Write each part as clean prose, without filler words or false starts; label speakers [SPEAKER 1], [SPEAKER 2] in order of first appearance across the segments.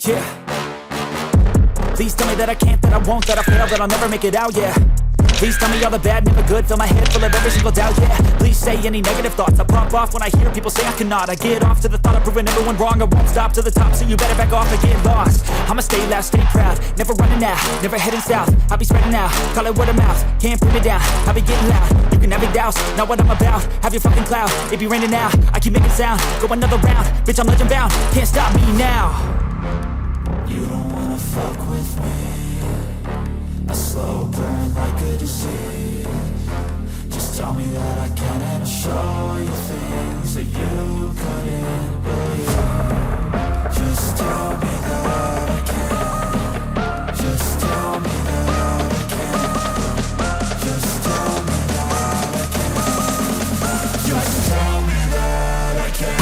[SPEAKER 1] Yeah. Please tell me that I can't, that I won't, that I fail, that I'll never make it out, yeah. Please tell me all the bad, never good, fill my head full of every single doubt, yeah. Please say any negative thoughts, I pop off when I hear people say I cannot. I get off to the thought of proving everyone wrong, I won't stop to the top, so you better back off and get lost. I'ma stay loud, stay proud, never running out, never heading south. I'll be spreading out, call it word of mouth, can't put me down, I'll be getting loud. You can have your doubts, not what I'm about, have your fucking cloud, it be raining now, I keep making sound, go another round, bitch I'm legend bound, can't stop me now.
[SPEAKER 2] You don't wanna fuck with me, a slow burn like a disease. Just tell me that I can and I'll show you things that you couldn't believe. Just tell me that I can. Just tell me that I can. Just tell me that I can. Just tell me that I can.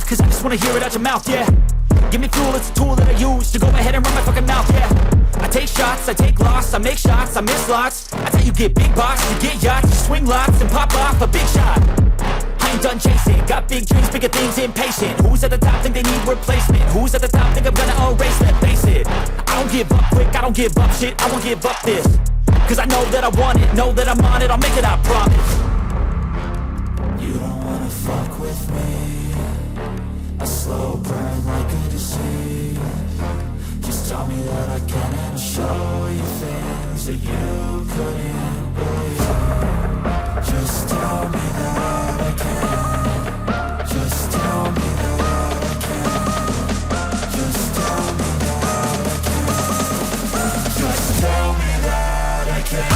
[SPEAKER 1] Cause I just wanna hear it out your mouth, yeah. Give me fuel, it's a tool that I use to go ahead and run my fucking mouth, yeah. I take shots, I take loss, I make shots, I miss lots. That's how you get big box, you get yachts, you swing lots and pop off a big shot. I ain't done chasing, got big dreams, bigger things, impatient. Who's at the top think they need replacement? Who's at the top think I'm gonna erase, let's face it. I don't give up quick, I don't give up shit, I won't give up this. Cause I know that I want it, know that I'm on it, I'll make it, I promise.
[SPEAKER 2] You don't wanna fuck with me, a slow burn like a disease. Just tell me that I can and I'll show you things that you couldn't believe. Just tell me that I can. Just tell me that I can. Just tell me that I can. Just tell me that I can.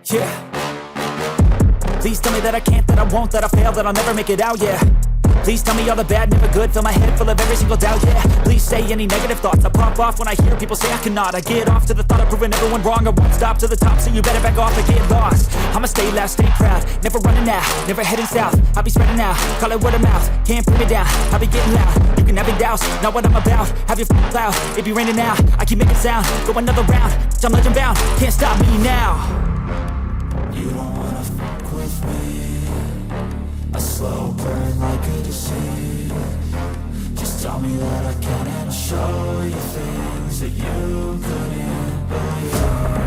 [SPEAKER 1] Yeah. Please tell me that I can't, that I won't, that I fail, that I'll never make it out, yeah. Please tell me all the bad, never good, fill my head full of every single doubt, yeah. Please say any negative thoughts, I pop off when I hear people say I cannot. I get off to the thought of proving everyone wrong, I won't stop to the top, so you better back off and get lost. I'ma stay loud, stay proud, never running out, never heading south. I'll be spreading out, call it word of mouth, can't put me down, I'll be getting loud. You can have your doubts, not what I'm about, have your fucking cloud, it be raining now, I keep making sound, go another round, I'm legend bound, can't stop me now.
[SPEAKER 2] You don't wanna fuck with me, a slow burn like a disease. Just tell me that I can and I'll show you things that you couldn't believe.